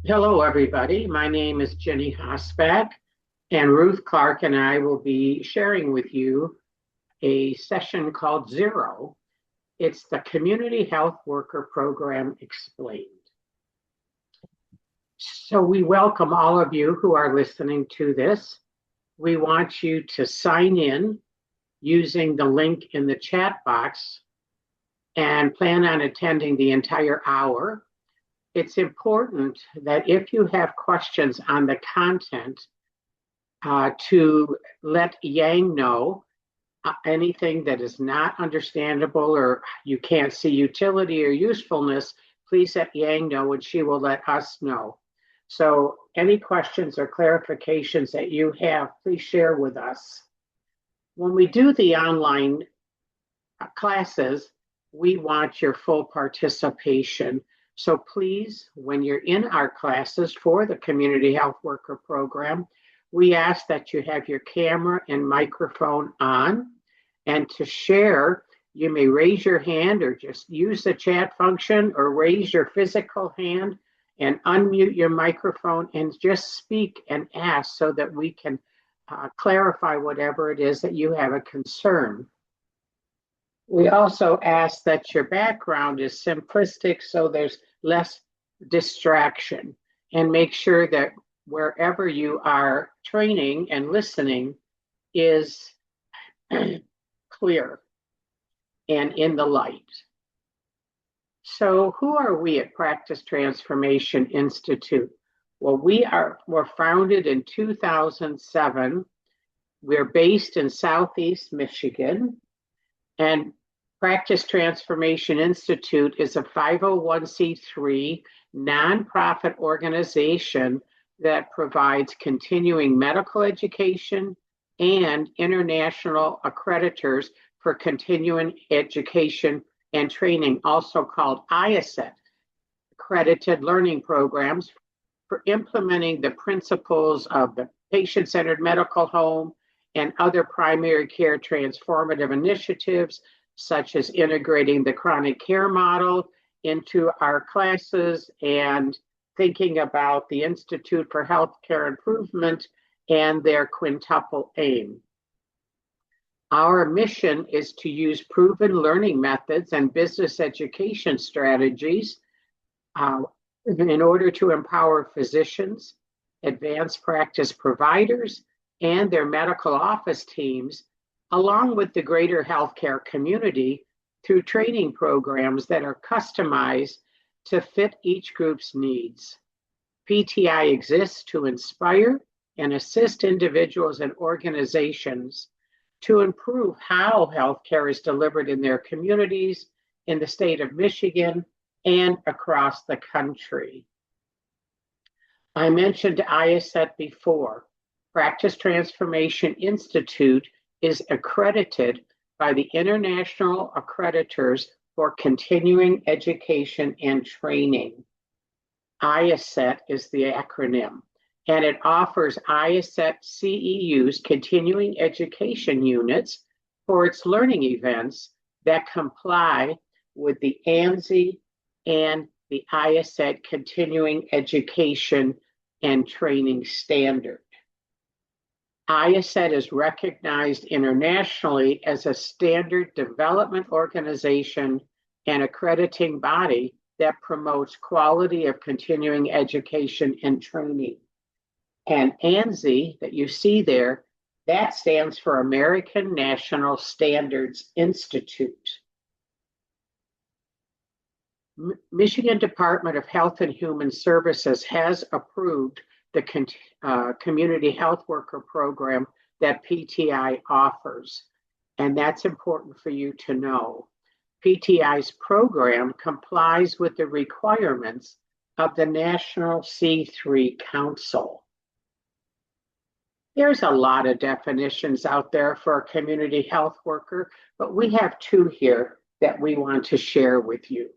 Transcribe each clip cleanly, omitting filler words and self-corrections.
Hello, everybody. My name is Jenny Hosback, and Ruth Clark and I will be sharing with you a session called Zero. It's the Community Health Worker Program Explained. So we welcome all of you who are listening to this. We want you to sign in using the link in the chat box and plan on attending the entire hour. It's important that if you have questions on the content, to let Yang know anything that is not understandable or you can't see utility or usefulness, please let Yang know and she will let us know. So any questions or clarifications that you have, please share with us. When we do the online classes, we want your full participation. So please, when you're in our classes for the Community Health Worker Program, we ask that you have your camera and microphone on. And to share, you may raise your hand or just use the chat function or raise your physical hand and unmute your microphone and just speak and ask so that we can clarify whatever it is that you have a concern. We also ask that your background is simplistic so there's less distraction, and make sure that wherever you are training and listening is clear and in the light. So who are we at Practice Transformation Institute? Well, we're founded in 2007. We're based in Southeast Michigan, and Practice Transformation Institute is a 501c3 nonprofit organization that provides continuing medical education and international accreditors for continuing education and training, also called IACET, accredited learning programs for implementing the principles of the patient-centered medical home and other primary care transformative initiatives, such as integrating the chronic care model into our classes and thinking about the Institute for Healthcare Improvement and their quintuple aim. Our mission is to use proven learning methods and business education strategies in order to empower physicians, advanced practice providers, and their medical office teams, along with the greater healthcare community, through training programs that are customized to fit each group's needs. PTI exists to inspire and assist individuals and organizations to improve how healthcare is delivered in their communities, in the state of Michigan, and across the country. I mentioned IACET before. Practice Transformation Institute is accredited by the International Accreditors for Continuing Education and Training. IACET is the acronym, and it offers IACET CEU's continuing education units for its learning events that comply with the ANSI and the IACET continuing education and training standard. IACET is recognized internationally as a standard development organization and accrediting body that promotes quality of continuing education and training. And ANSI that you see there, that stands for American National Standards Institute. Michigan Department of Health and Human Services has approved the Community Health Worker Program that PTI offers, and that's important for you to know. PTI's program complies with the requirements of the National C3 Council. There's a lot of definitions out there for a community health worker, but we have two here that we want to share with you.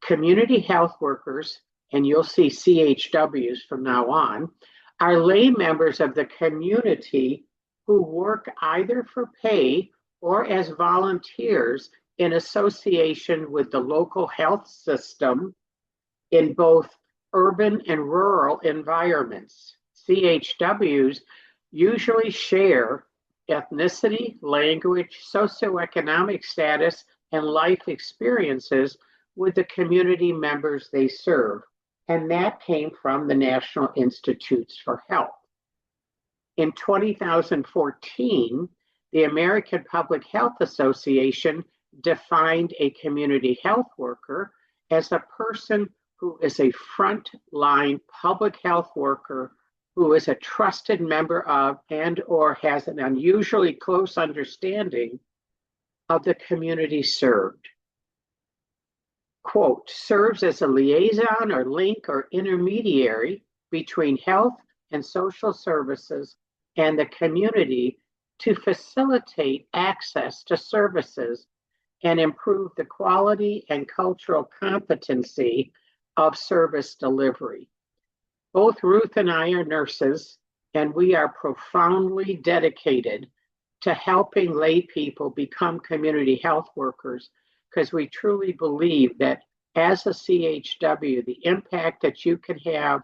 Community health workers, and you'll see CHWs from now on, are lay members of the community who work either for pay or as volunteers in association with the local health system in both urban and rural environments. CHWs usually share ethnicity, language, socioeconomic status, and life experiences with the community members they serve. And that came from the National Institutes for Health. In 2014, the American Public Health Association defined a community health worker as a person who is a frontline public health worker who is a trusted member of and or has an unusually close understanding of the community served. Quote, serves as a liaison or link or intermediary between health and social services and the community to facilitate access to services and improve the quality and cultural competency of service delivery. Both Ruth and I are nurses, and we are profoundly dedicated to helping lay people become community health workers because we truly believe that as a CHW, the impact that you can have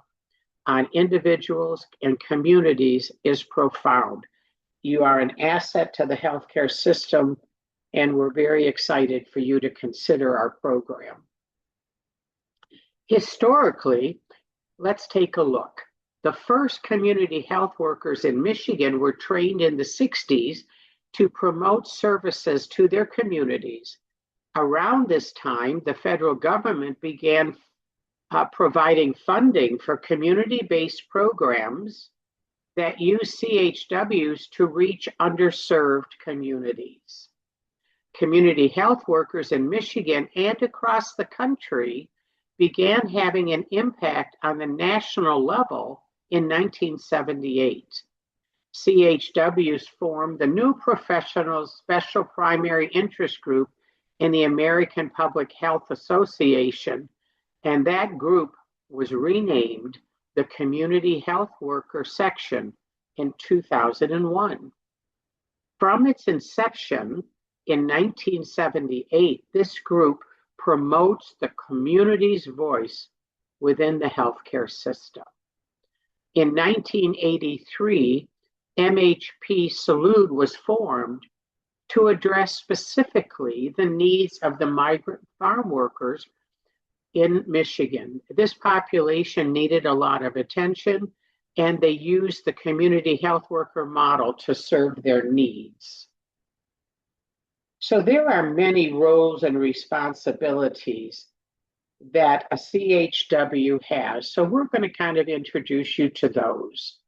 on individuals and communities is profound. You are an asset to the healthcare system, and we're very excited for you to consider our program. Historically, let's take a look. The first community health workers in Michigan were trained in the 60s to promote services to their communities. Around this time, the federal government began providing funding for community-based programs that use CHWs to reach underserved communities. Community health workers in Michigan and across the country began having an impact on the national level in 1978. CHWs formed the new Professional Special Primary Interest Group in the American Public Health Association, and that group was renamed the Community Health Worker Section in 2001. From its inception in 1978, this group promotes the community's voice within the healthcare system. In 1983, MHP Salud was formed to address specifically the needs of the migrant farm workers in Michigan. This population needed a lot of attention, and they used the community health worker model to serve their needs. So there are many roles and responsibilities that a CHW has. So we're going to kind of introduce you to those.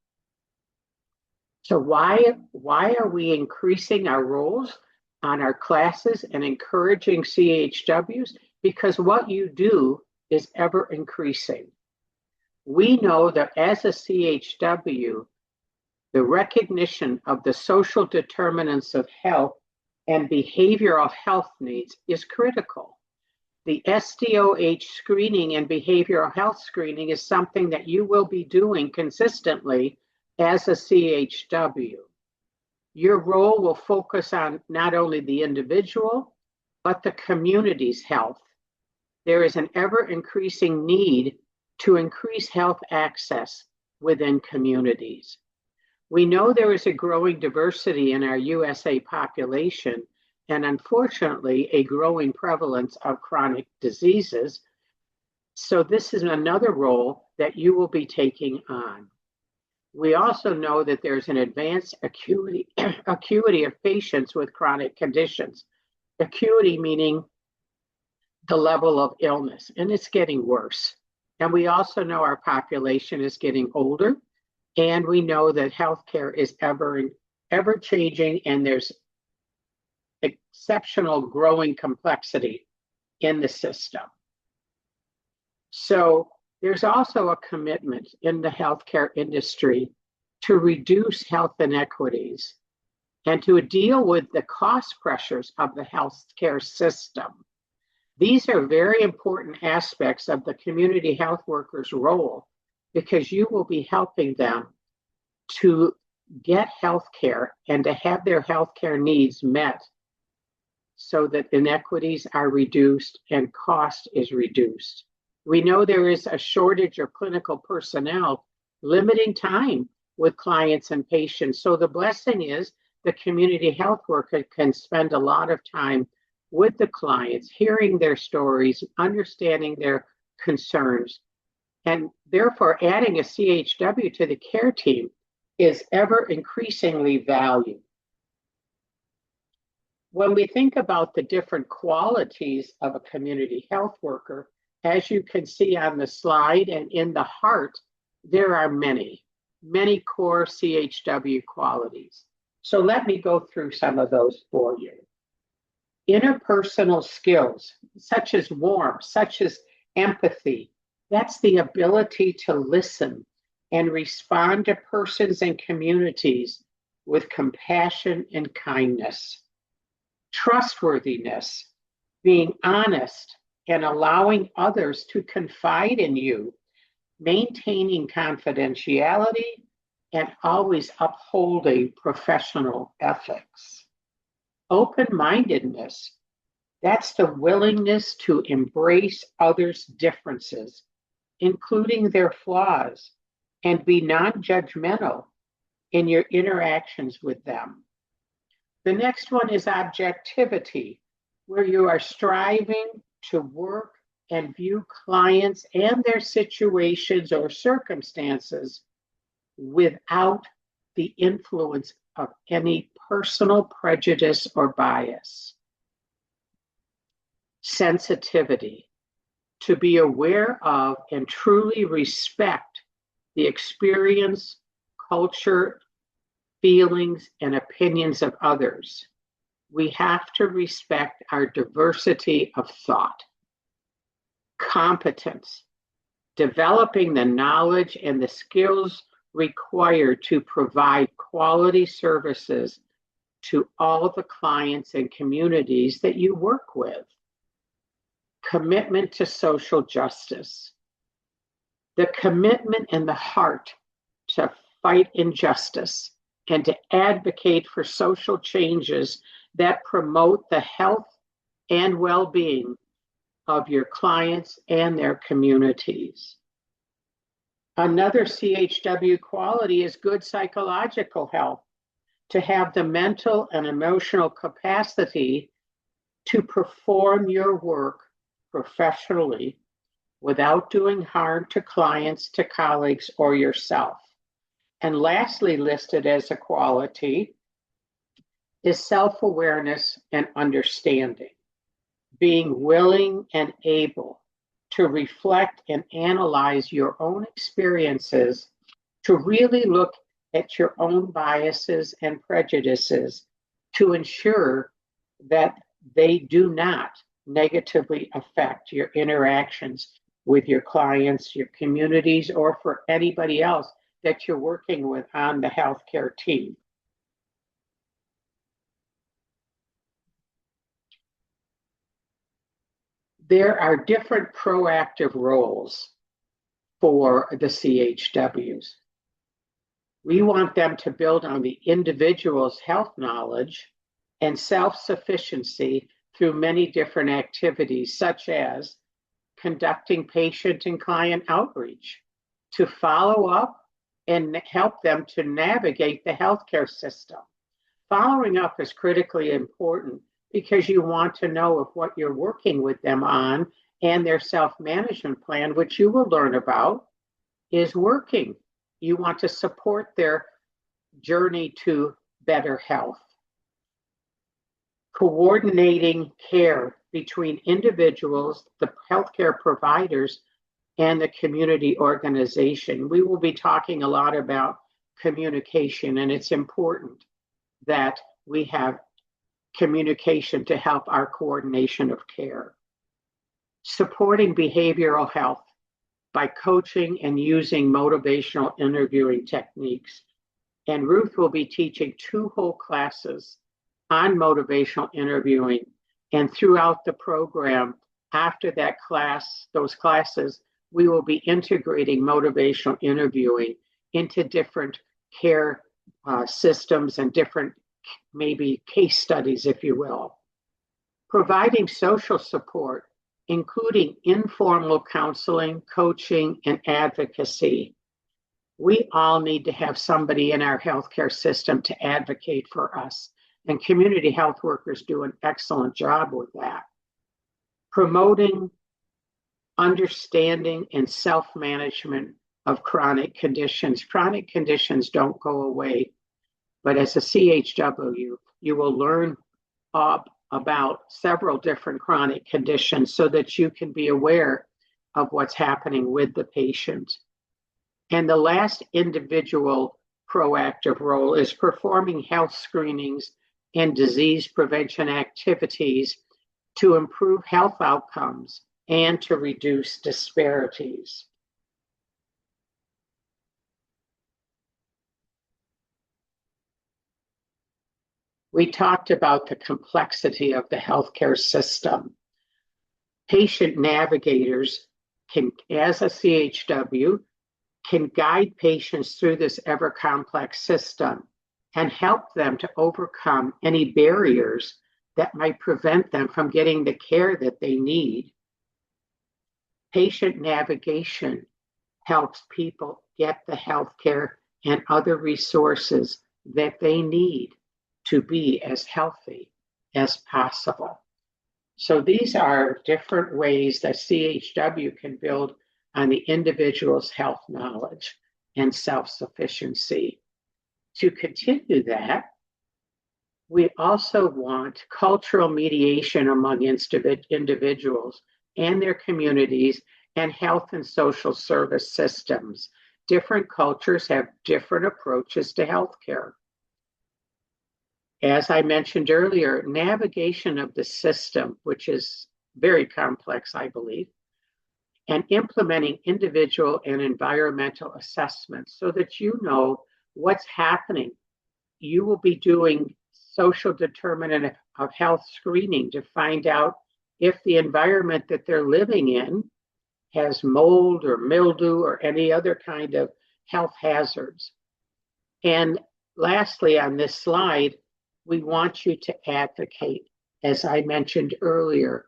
So why are we increasing our roles on our classes and encouraging CHWs? Because what you do is ever increasing. We know that as a CHW, the recognition of the social determinants of health and behavioral health needs is critical. The SDOH screening and behavioral health screening is something that you will be doing consistently as a CHW. Your role will focus on not only the individual, but the community's health. There is an ever increasing need to increase health access within communities. We know there is a growing diversity in our USA population, and unfortunately, a growing prevalence of chronic diseases. So this is another role that you will be taking on. We also know that there's an advanced acuity of patients with chronic conditions. Acuity meaning the level of illness, and it's getting worse. And we also know our population is getting older, and we know that healthcare is ever changing, and there's exceptional growing complexity in the system. So there's also a commitment in the healthcare industry to reduce health inequities and to deal with the cost pressures of the healthcare system. These are very important aspects of the community health worker's role because you will be helping them to get healthcare and to have their healthcare needs met so that inequities are reduced and cost is reduced. We know there is a shortage of clinical personnel, limiting time with clients and patients. So the blessing is the community health worker can spend a lot of time with the clients, hearing their stories, understanding their concerns, and therefore adding a CHW to the care team is ever increasingly valued. When we think about the different qualities of a community health worker, as you can see on the slide and in the heart, there are many core CHW qualities. So let me go through some of those for you. Interpersonal skills, such as warmth, such as empathy, that's the ability to listen and respond to persons and communities with compassion and kindness. Trustworthiness, being honest and allowing others to confide in you, maintaining confidentiality, and always upholding professional ethics. Open-mindedness, that's the willingness to embrace others' differences, including their flaws, and be non-judgmental in your interactions with them. The next one is objectivity, where you are striving to work and view clients and their situations or circumstances without the influence of any personal prejudice or bias. Sensitivity, to be aware of and truly respect the experience, culture, feelings, and opinions of others. We have to respect our diversity of thought. Competence, developing the knowledge and the skills required to provide quality services to all the clients and communities that you work with. Commitment to social justice, the commitment and the heart to fight injustice and to advocate for social changes that promote the health and well-being of your clients and their communities. Another CHW quality is good psychological health, to have the mental and emotional capacity to perform your work professionally without doing harm to clients, to colleagues, or yourself. And lastly, listed as a quality is self-awareness and understanding, being willing and able to reflect and analyze your own experiences, to really look at your own biases and prejudices to ensure that they do not negatively affect your interactions with your clients, your communities, or for anybody else that you're working with on the healthcare team. There are different proactive roles for the CHWs. We want them to build on the individual's health knowledge and self-sufficiency through many different activities, such as conducting patient and client outreach, to follow up and help them to navigate the healthcare system. Following up is critically important because you want to know if what you're working with them on and their self-management plan, which you will learn about, is working. You want to support their journey to better health. Coordinating care between individuals, the healthcare providers, and the community organization. We will be talking a lot about communication, and it's important that we have communication to help our coordination of care. Supporting behavioral health by coaching and using motivational interviewing techniques. And Ruth will be teaching 2 whole classes on motivational interviewing. And throughout the program, after that class, those classes, we will be integrating motivational interviewing into different care systems and different maybe case studies, if you will. Providing social support including informal counseling, coaching, and advocacy. We all need to have somebody in our healthcare system to advocate for us, and community health workers do an excellent job with that. Promoting understanding and self-management of chronic conditions. Chronic conditions don't go away, but as a CHW, you will learn about several different chronic conditions so that you can be aware of what's happening with the patient. And the last individual proactive role is performing health screenings and disease prevention activities to improve health outcomes and to reduce disparities. We talked about the complexity of the healthcare system. Patient navigators can, as a CHW, can guide patients through this ever complex system and help them to overcome any barriers that might prevent them from getting the care that they need. Patient navigation helps people get the healthcare and other resources that they need to be as healthy as possible. So these are different ways that CHW can build on the individual's health knowledge and self-sufficiency. To continue that, we also want cultural mediation among individuals and their communities and health and social service systems. Different cultures have different approaches to healthcare. As I mentioned earlier, navigation of the system, which is very complex, I believe, and implementing individual and environmental assessments so that you know what's happening. You will be doing social determinant of health screening to find out if the environment that they're living in has mold or mildew or any other kind of health hazards. And lastly, on this slide, we want you to advocate, as I mentioned earlier,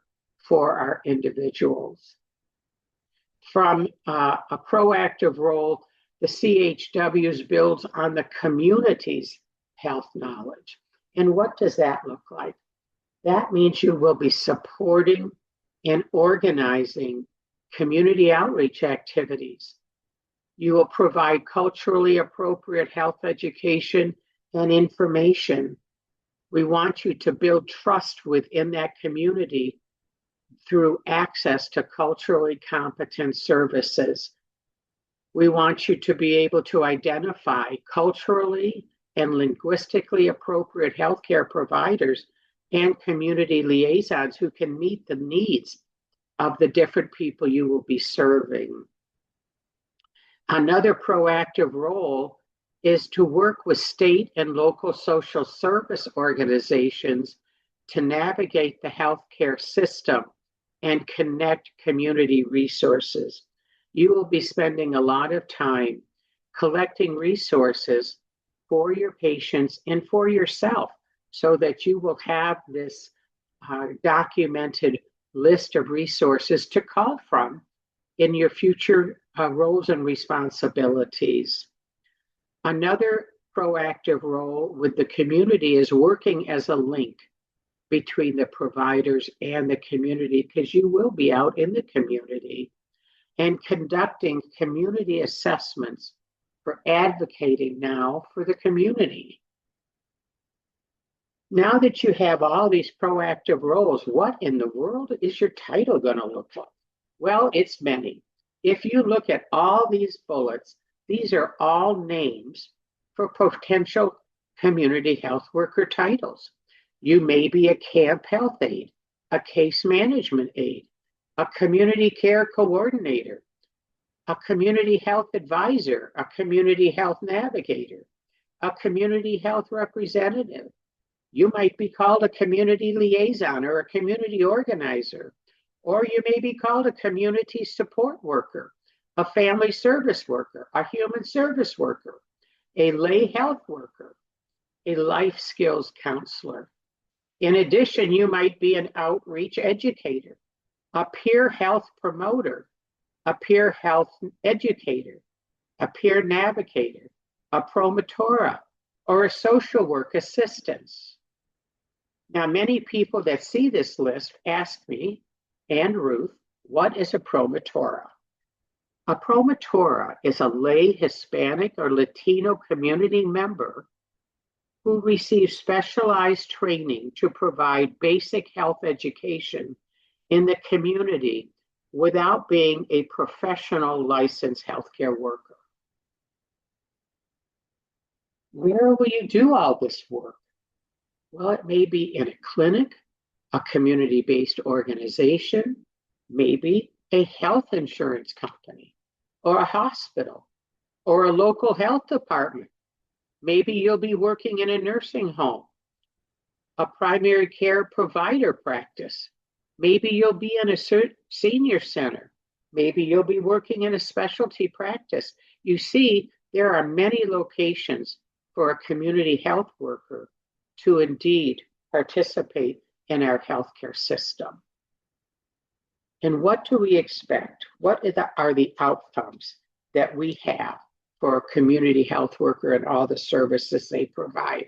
for our individuals. From a proactive role, the CHWs builds on the community's health knowledge. And what does that look like? That means you will be supporting and organizing community outreach activities. You will provide culturally appropriate health education and information. We want you to build trust within that community through access to culturally competent services. We want you to be able to identify culturally and linguistically appropriate healthcare providers and community liaisons who can meet the needs of the different people you will be serving. Another proactive role is to work with state and local social service organizations to navigate the healthcare system and connect community resources. You will be spending a lot of time collecting resources for your patients and for yourself so that you will have this documented list of resources to call from in your future roles and responsibilities. Another proactive role with the community is working as a link between the providers and the community, because you will be out in the community, and conducting community assessments for advocating now for the community. Now that you have all these proactive roles, what in the world is your title going to look like? Well, it's many. If you look at all these bullets, these are all names for potential community health worker titles. You may be a camp health aide, a case management aide, a community care coordinator, a community health advisor, a community health navigator, a community health representative. You might be called a community liaison or a community organizer, or you may be called a community support worker, a family service worker, a human service worker, a lay health worker, a life skills counselor. In addition, you might be an outreach educator, a peer health promoter, a peer health educator, a peer navigator, a promotora, or a social work assistant. Now, many people that see this list ask me and Ruth, what is a promotora? A promotora is a lay Hispanic or Latino community member who receives specialized training to provide basic health education in the community without being a professional licensed healthcare worker. Where will you do all this work? Well, it may be in a clinic, a community-based organization, maybe a health insurance company, or a hospital, or a local health department. Maybe you'll be working in a nursing home, a primary care provider practice. Maybe you'll be in a senior center. Maybe you'll be working in a specialty practice. You see, there are many locations for a community health worker to indeed participate in our healthcare system. And what do we expect? What are the outcomes that we have for a community health worker and all the services they provide?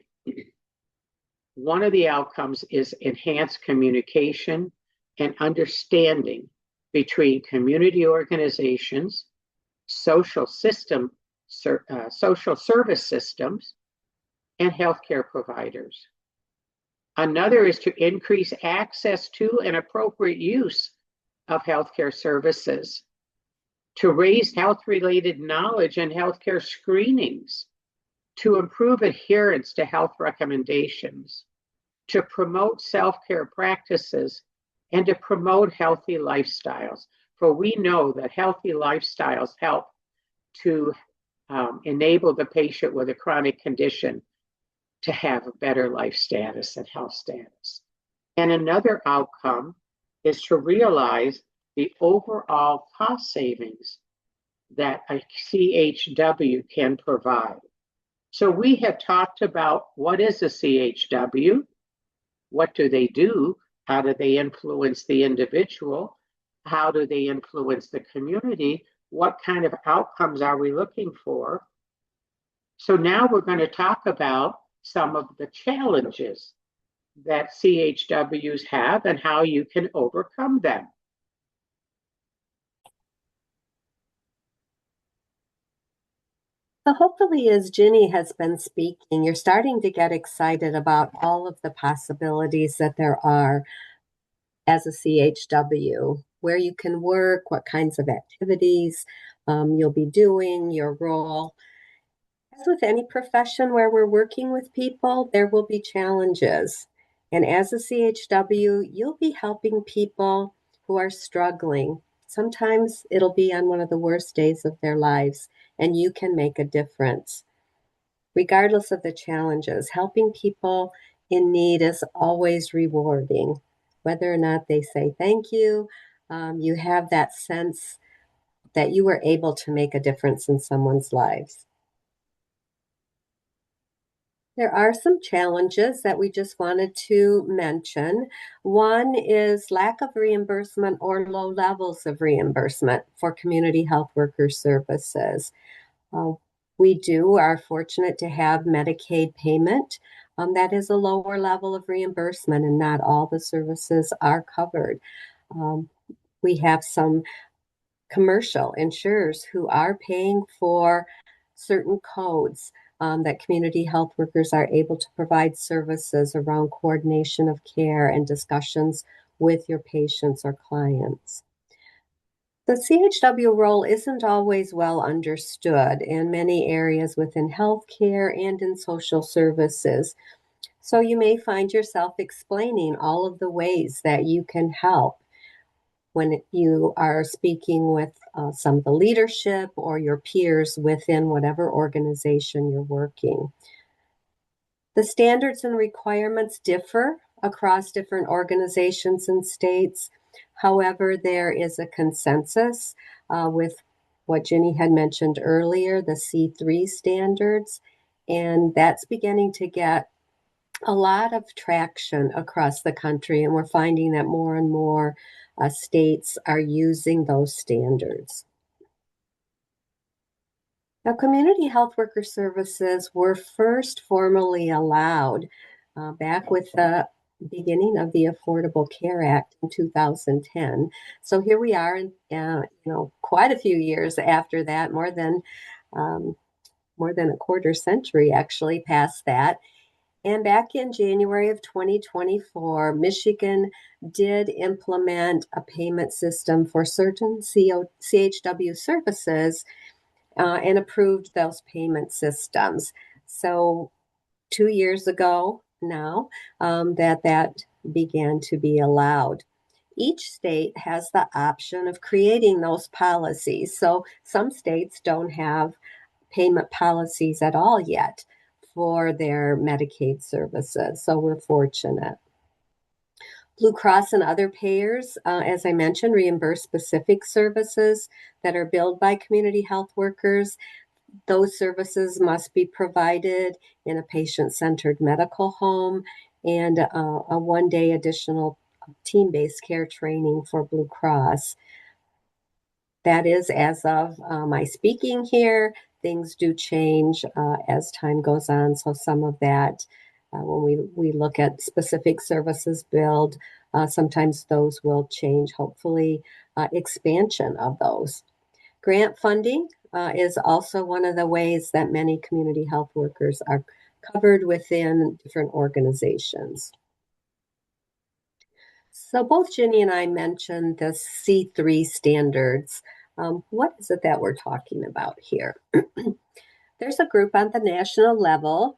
One of the outcomes is enhanced communication and understanding between community organizations, social service systems, and healthcare providers. Another is to increase access to and appropriate use of healthcare services, to raise health-related knowledge and healthcare screenings, to improve adherence to health recommendations, to promote self-care practices, and to promote healthy lifestyles. For we know that healthy lifestyles help to enable the patient with a chronic condition to have a better life status and health status. And another outcome is to realize the overall cost savings that a CHW can provide. So we have talked about what is a CHW, what do they do, how do they influence the individual, how do they influence the community, what kind of outcomes are we looking for. So now we're going to talk about some of the challenges that CHWs have and how you can overcome them. So hopefully, as Ginny has been speaking, you're starting to get excited about all of the possibilities that there are as a CHW, where you can work, what kinds of activities you'll be doing, your role. As with any profession where we're working with people, there will be challenges. And as a CHW, you'll be helping people who are struggling. Sometimes it'll be on one of the worst days of their lives, and you can make a difference. Regardless of the challenges, helping people in need is always rewarding. Whether or not they say thank you, you have that sense that you were able to make a difference in someone's lives. There are some challenges that we just wanted to mention. One is lack of reimbursement or low levels of reimbursement for community health worker services. We are fortunate to have Medicaid payment. That is a lower level of reimbursement, and not all the services are covered. We have some commercial insurers who are paying for certain codes that community health workers are able to provide services around coordination of care and discussions with your patients or clients. The CHW role isn't always well understood in many areas within healthcare and in social services. So you may find yourself explaining all of the ways that you can help when you are speaking with some of the leadership or your peers within whatever organization you're working. The standards and requirements differ across different organizations and states. However, there is a consensus with what Ginny had mentioned earlier, the C3 standards, and that's beginning to get a lot of traction across the country, and we're finding that more and more states are using those standards. Now, community health worker services were first formally allowed back with the beginning of the Affordable Care Act in 2010. So here we are, quite a few years after that, more than a quarter century actually past that. And back in January of 2024, Michigan did implement a payment system for certain CHW services and approved those payment systems. So 2 years ago now, that began to be allowed. Each state has the option of creating those policies. So some states don't have payment policies at all yet for their Medicaid services. So we're fortunate. Blue Cross and other payers, as I mentioned, reimburse specific services that are billed by community health workers. Those services must be provided in a patient-centered medical home and a one-day additional team-based care training for Blue Cross. That is as of my speaking here. Things do change as time goes on. So some of that, when we look at specific services billed, sometimes those will change, hopefully expansion of those. Grant funding is also one of the ways that many community health workers are covered within different organizations. So both Ginny and I mentioned the C3 standards. What is it that we're talking about here? There's a group on the national level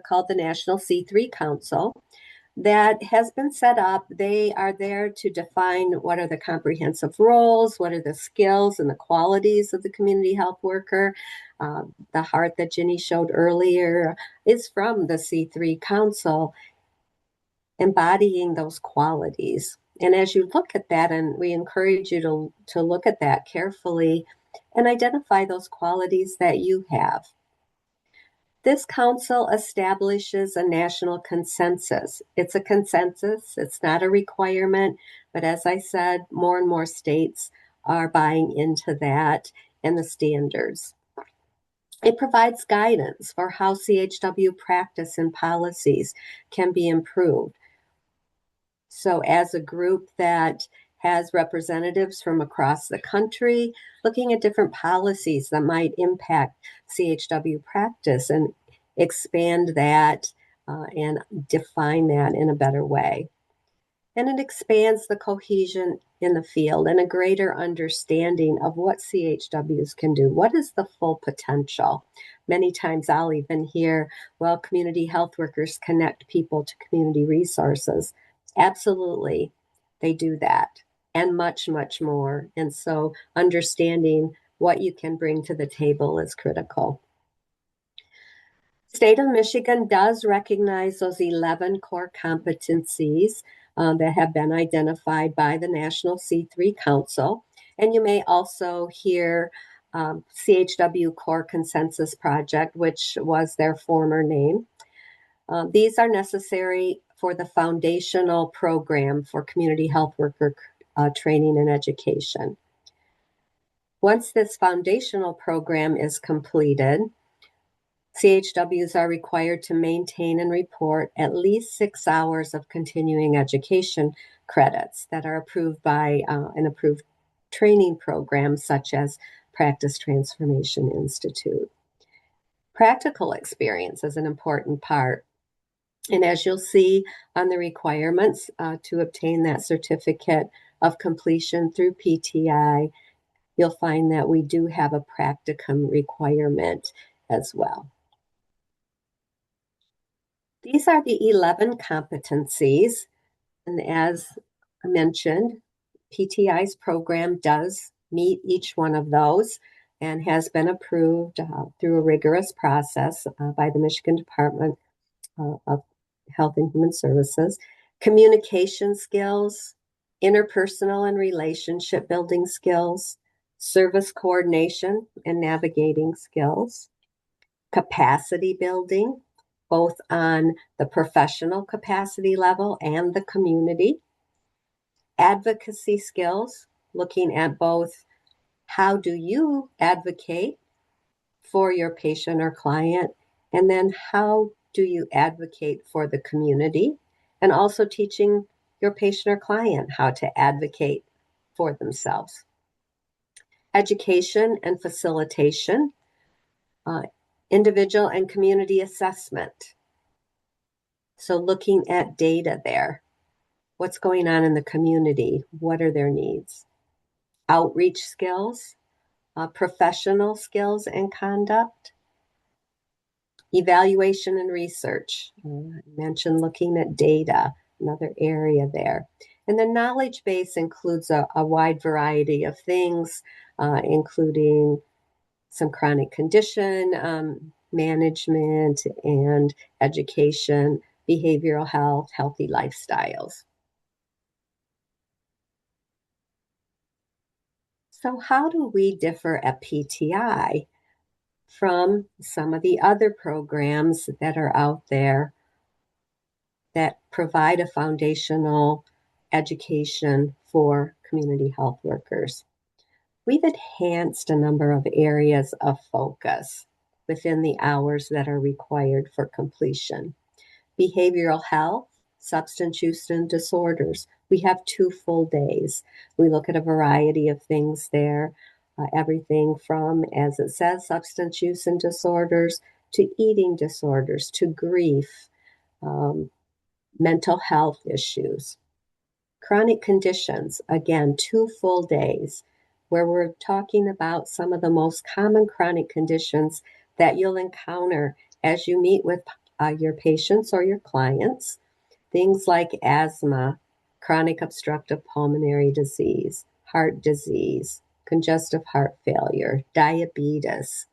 called the National C3 Council that has been set up. They are there to define what are the comprehensive roles, what are the skills and the qualities of the community health worker. The heart that Ginny showed earlier is from the C3 Council, embodying those qualities. And as you look at that, and we encourage you to look at that carefully and identify those qualities that you have. This council establishes a national consensus. It's a consensus, it's not a requirement, but as I said, more and more states are buying into that and the standards. It provides guidance for how CHW practice and policies can be improved. So as a group that has representatives from across the country looking at different policies that might impact CHW practice and expand that and define that in a better way. And it expands the cohesion in the field and a greater understanding of what CHWs can do. What is the full potential? Many times I'll even hear, well, community health workers connect people to community resources. Absolutely, they do that and much, much more. And so understanding what you can bring to the table is critical. State of Michigan does recognize those 11 core competencies that have been identified by the National C3 Council. And you may also hear CHW Core Consensus Project, which was their former name. These are necessary for the foundational program for community health worker training and education. Once this foundational program is completed, CHWs are required to maintain and report at least 6 hours of continuing education credits that are approved by an approved training program such as Practice Transformation Institute. Practical experience is an important part. And as you'll see on the requirements to obtain that certificate of completion through PTI, you'll find that we do have a practicum requirement as well. These are the 11 competencies. And as I mentioned, PTI's program does meet each one of those and has been approved through a rigorous process by the Michigan Department of Health and Human Services. Communication skills, interpersonal and relationship building skills, service coordination and navigating skills, capacity building, both on the professional capacity level and the community, advocacy skills, looking at both how do you advocate for your patient or client, and then how do you advocate for the community, and also teaching your patient or client how to advocate for themselves. Education and facilitation, uh, individual and community assessment. So looking at data there, what's going on in the community, what are their needs? Outreach skills, professional skills and conduct, evaluation and research. I mentioned looking at data, another area there. And the knowledge base includes a wide variety of things, including some chronic condition management and education, behavioral health, healthy lifestyles. So how do we differ at PTI from some of the other programs that are out there that provide a foundational education for community health workers? We've enhanced a number of areas of focus within the hours that are required for completion. Behavioral health, substance use and disorders. We have 2 full days. We look at a variety of things there, everything from, as it says, substance use and disorders to eating disorders to grief, mental health issues. Chronic conditions, again, 2 full days where we're talking about some of the most common chronic conditions that you'll encounter as you meet with your patients or your clients. Things like asthma, chronic obstructive pulmonary disease, heart disease, congestive heart failure, diabetes,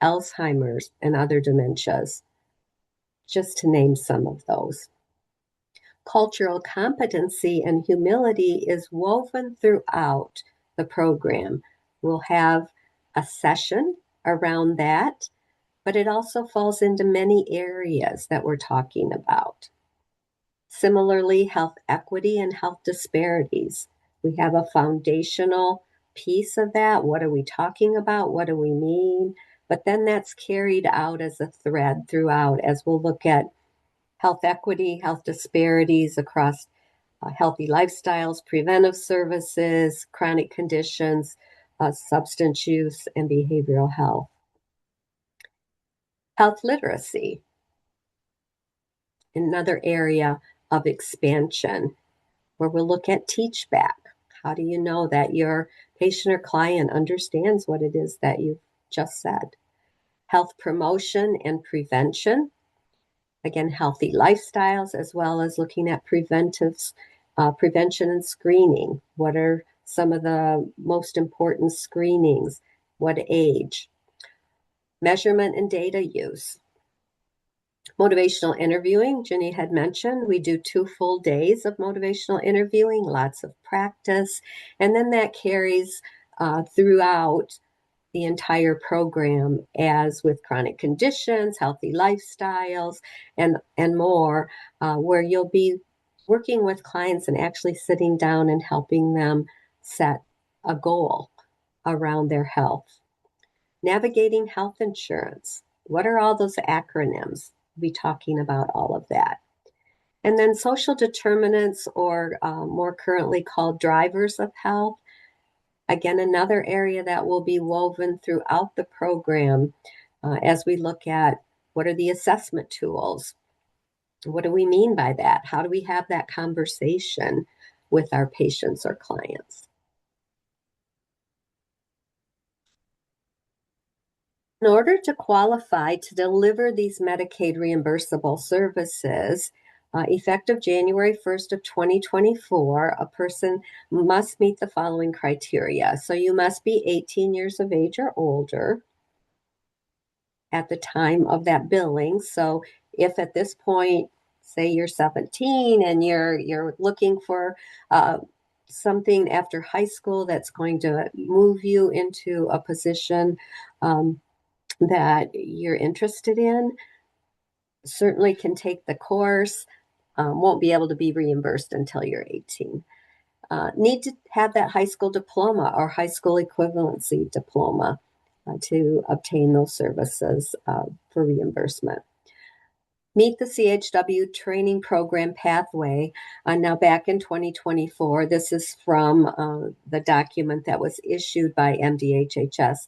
Alzheimer's, and other dementias, just to name some of those. Cultural competency and humility is woven throughout the program. We'll have a session around that, but it also falls into many areas that we're talking about. Similarly, health equity and health disparities. We have a foundational piece of that. What are we talking about? What do we mean? But then that's carried out as a thread throughout as we'll look at health equity, health disparities across healthy lifestyles, preventive services, chronic conditions, substance use, and behavioral health. Health literacy, another area of expansion where we'll look at teach back. How do you know that your patient or client understands what it is that you've just said? Health promotion and prevention. Again, healthy lifestyles, as well as looking at prevention and screening. What are some of the most important screenings? What age? Measurement and data use. Motivational interviewing, Jenny had mentioned, we do 2 full days of motivational interviewing, lots of practice, and then that carries throughout the entire program, as with chronic conditions, healthy lifestyles, and more, where you'll be working with clients and actually sitting down and helping them set a goal around their health. Navigating health insurance. What are all those acronyms? We'll be talking about all of that. And then social determinants, or more currently called drivers of health. Again, another area that will be woven throughout the program as we look at what are the assessment tools? What do we mean by that? How do we have that conversation with our patients or clients? In order to qualify to deliver these Medicaid reimbursable services, effective January 1st of 2024, a person must meet the following criteria. So you must be 18 years of age or older at the time of that billing. So if at this point, say you're 17 and you're looking for something after high school that's going to move you into a position that you're interested in, certainly can take the course, won't be able to be reimbursed until you're 18. need to have that high school diploma or high school equivalency diploma to obtain those services for reimbursement. Meet the CHW training program pathway. Now, back in 2024, this is from the document that was issued by MDHHS.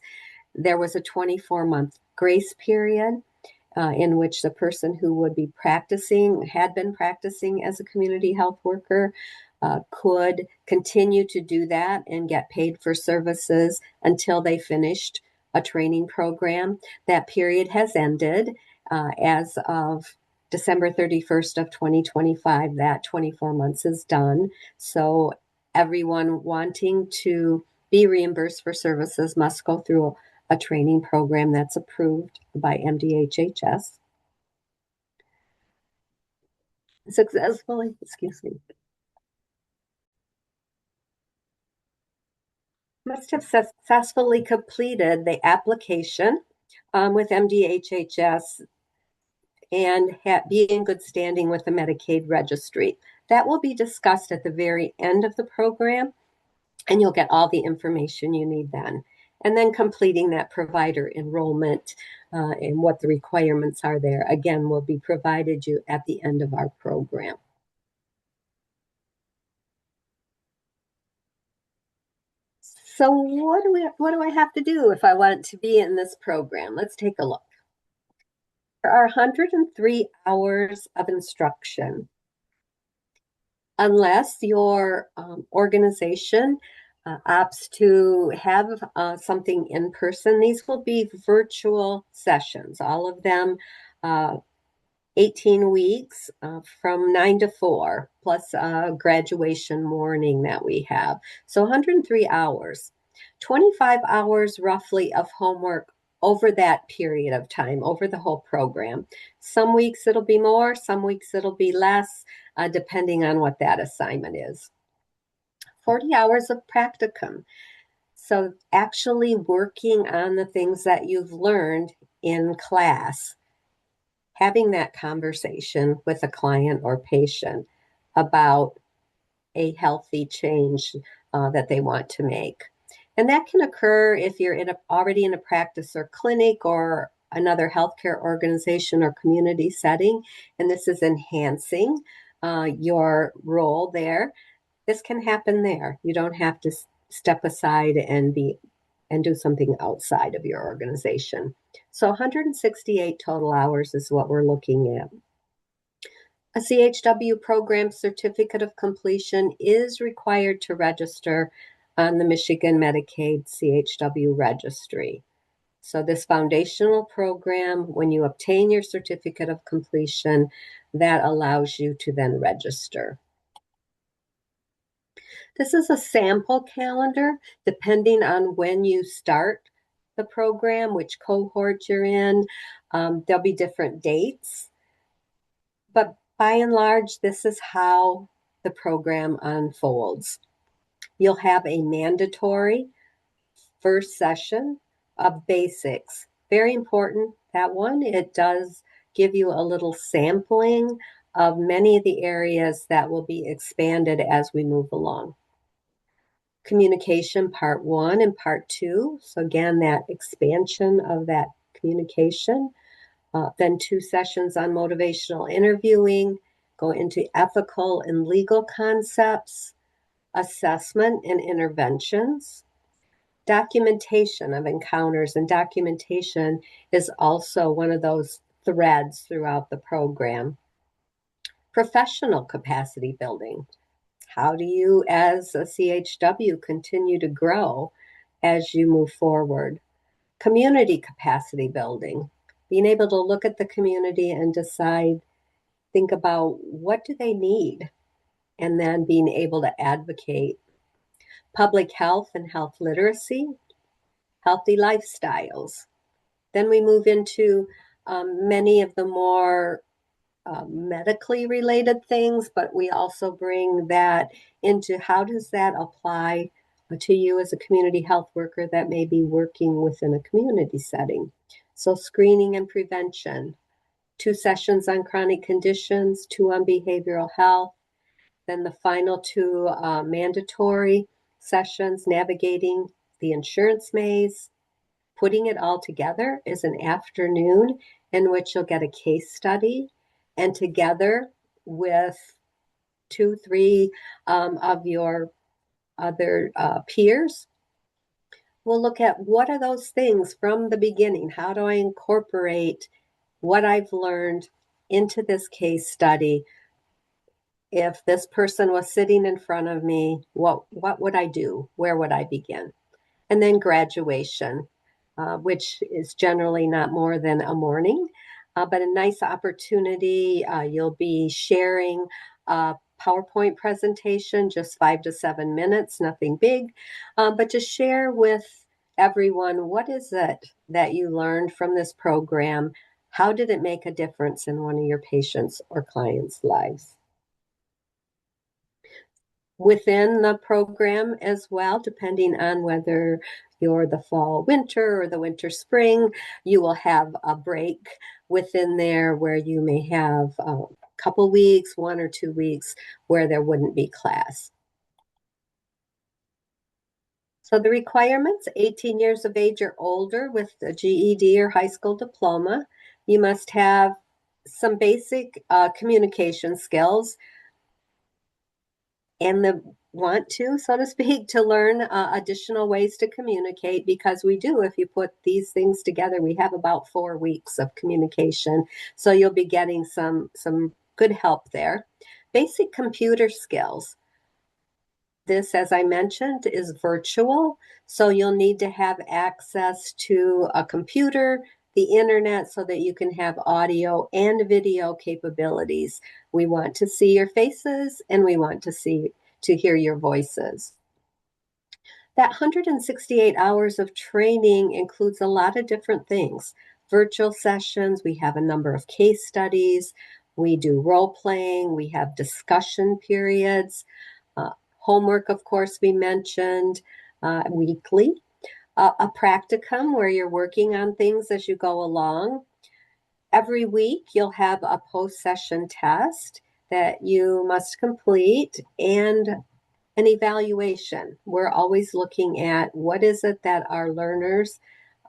There was a 24-month grace period in which the person who would be practicing, had been practicing as a community health worker, could continue to do that and get paid for services until they finished a training program. That period has ended as of December 31st of 2025. That 24 months is done. So everyone wanting to be reimbursed for services must go through a training program that's approved by MDHHS. Successfully, excuse me. Must have successfully completed the application with MDHHS and be in good standing with the Medicaid registry. That will be discussed at the very end of the program, and you'll get all the information you need then. And then completing that provider enrollment and what the requirements are there, again, will be provided you at the end of our program. So what do I have to do if I want to be in this program? Let's take a look. There are 103 hours of instruction. Unless your organization opts to have something in person, these will be virtual sessions, all of them 18 weeks from 9 to 4, plus graduation morning that we have. So 103 hours, 25 hours roughly of homework over that period of time, over the whole program. Some weeks it'll be more, some weeks it'll be less, depending on what that assignment is. 40 hours of practicum. So actually working on the things that you've learned in class, having that conversation with a client or patient about a healthy change that they want to make. And that can occur if you're already in a practice or clinic or another healthcare organization or community setting, and this is enhancing your role there. This can happen there. You don't have to step aside and do something outside of your organization. So 168 total hours is what we're looking at. A CHW program certificate of completion is required to register on the Michigan Medicaid CHW registry. So this foundational program, when you obtain your certificate of completion, that allows you to then register. This is a sample calendar, depending on when you start the program, which cohort you're in. There'll be different dates, but by and large, this is how the program unfolds. You'll have a mandatory first session of basics. Very important, that one. It does give you a little sampling of many of the areas that will be expanded as we move along. Communication part 1 and part 2. So again, that expansion of that communication. Then 2 sessions on motivational interviewing, go into ethical and legal concepts, assessment and interventions, documentation of encounters, and documentation is also one of those threads throughout the program. Professional capacity building. How do you, as a CHW, continue to grow as you move forward? Community capacity building. Being able to look at the community and decide, think about what do they need, and then being able to advocate. Public health and health literacy, healthy lifestyles. Then we move into many of the more medically related things, but we also bring that into how does that apply to you as a community health worker that may be working within a community setting. So screening and prevention, 2 sessions on chronic conditions, 2 on behavioral health. Then the final two mandatory sessions, navigating the insurance maze. Putting it all together is an afternoon in which you'll get a case study, and together with 2, 3 of your other peers, we'll look at what are those things from the beginning. How do I incorporate what I've learned into this case study? If this person was sitting in front of me, what would I do? Where would I begin? And then graduation, which is generally not more than a morning, but a nice opportunity. You'll be sharing a PowerPoint presentation, just 5 to 7 minutes, nothing big, but just share with everyone, what is it that you learned from this program? How did it make a difference in one of your patients' or clients' lives? Within the program as well, depending on whether you're the fall winter or the winter spring, you will have a break within there where you may have a couple weeks, 1 or 2 weeks, where there wouldn't be class. So the requirements: 18 years of age or older with a GED or high school diploma. You must have some basic communication skills and the want to, so to speak, to learn additional ways to communicate, because we do, if you put these things together, we have about 4 weeks of communication. So you'll be getting some good help there. Basic computer skills. This, as I mentioned, is virtual, so you'll need to have access to a computer, the internet, so that you can have audio and video capabilities. We want to see your faces and we want to hear your voices. That 168 hours of training includes a lot of different things. Virtual sessions, we have a number of case studies, we do role playing, we have discussion periods, homework, of course, we mentioned, weekly. A practicum where you're working on things as you go along. Every week, you'll have a post-session test that you must complete and an evaluation. We're always looking at what is it that our learners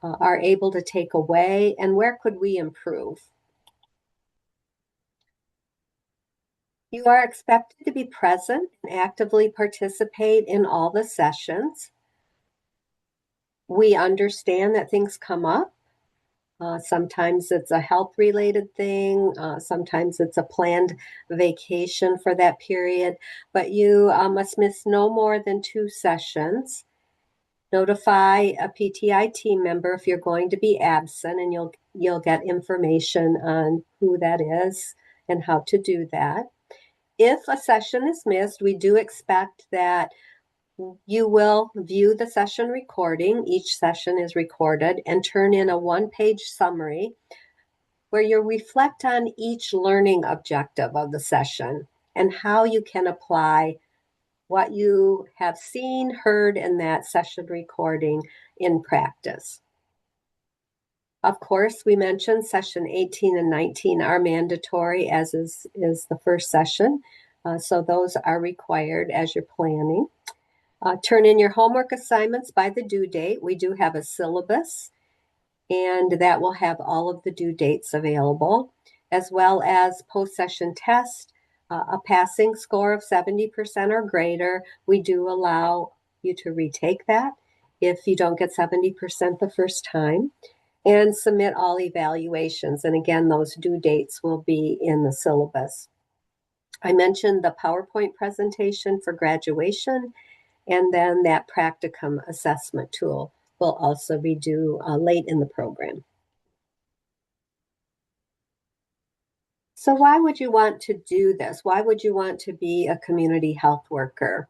are able to take away and where could we improve. You are expected to be present and actively participate in all the sessions. We understand that things come up. Sometimes it's a health-related thing. Sometimes it's a planned vacation for that period. But you must miss no more than 2 sessions. Notify a PTI team member if you're going to be absent, and you'll get information on who that is and how to do that. If a session is missed, we do expect that you will view the session recording. Each session is recorded, and turn in a 1-page summary where you reflect on each learning objective of the session and how you can apply what you have seen, heard in that session recording in practice. Of course, we mentioned session 18 and 19 are mandatory, as is the first session. So those are required as you're planning. Turn in your homework assignments by the due date. We do have a syllabus, and that will have all of the due dates available, as well as post-session test, a passing score of 70% or greater. We do allow you to retake that if you don't get 70% the first time, and submit all evaluations. And again, those due dates will be in the syllabus. I mentioned the PowerPoint presentation for graduation, and then that practicum assessment tool will also be due late in the program. So why would you want to do this? Why would you want to be a community health worker?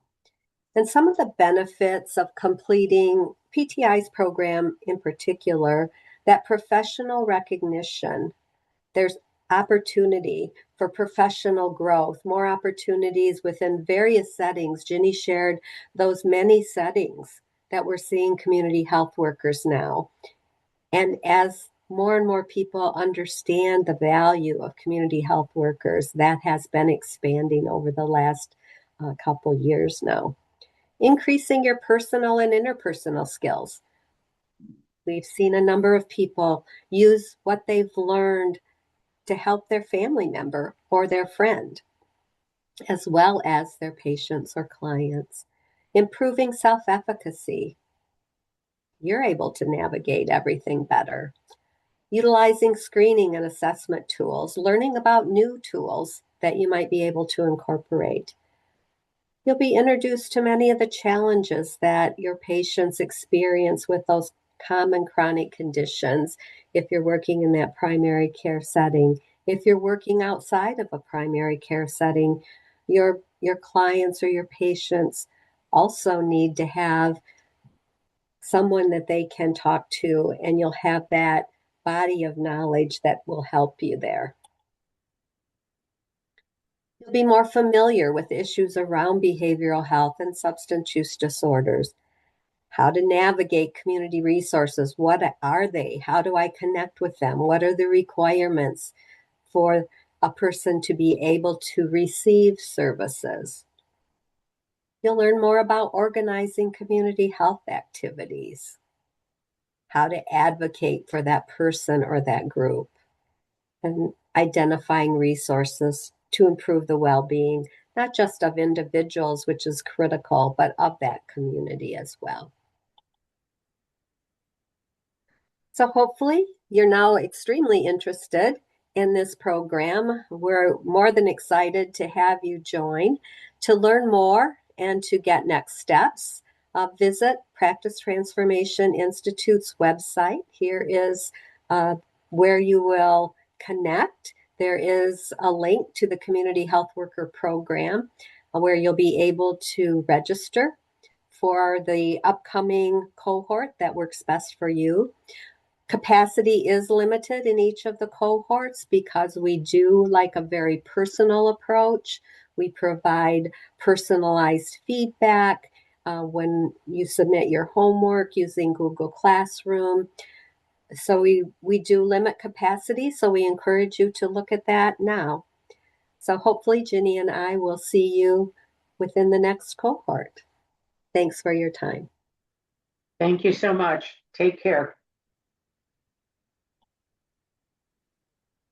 And some of the benefits of completing PTI's program in particular, that professional recognition. There's opportunity for professional growth, more opportunities within various settings. Ginny shared those many settings that we're seeing community health workers now. And as more and more people understand the value of community health workers, that has been expanding over the last a couple years now. Increasing your personal and interpersonal skills. We've seen a number of people use what they've learned to help their family member or their friend, as well as their patients or clients. Improving self-efficacy. You're able to navigate everything better. Utilizing screening and assessment tools, learning about new tools that you might be able to incorporate. You'll be introduced to many of the challenges that your patients experience with those common chronic conditions if you're working in that primary care setting. If you're working outside of a primary care setting, your clients or your patients also need to have someone that they can talk to, and you'll have that body of knowledge that will help you there. You'll be more familiar with issues around behavioral health and substance use disorders. How to navigate community resources. What are they? How do I connect with them? What are the requirements for a person to be able to receive services? You'll learn more about organizing community health activities, how to advocate for that person or that group, and identifying resources to improve the well-being, not just of individuals, which is critical, but of that community as well. So hopefully you're now extremely interested in this program. We're more than excited to have you join. To learn more and to get next steps, visit Practice Transformation Institute's website. Here is where you will connect. There is a link to the Community Health Worker Program where you'll be able to register for the upcoming cohort that works best for you. Capacity is limited in each of the cohorts because we do like a very personal approach. We provide personalized feedback when you submit your homework using Google Classroom. So we do limit capacity, so we encourage you to look at that now. So hopefully Ginny and I will see you within the next cohort. Thanks for your time. Thank you so much. Take care.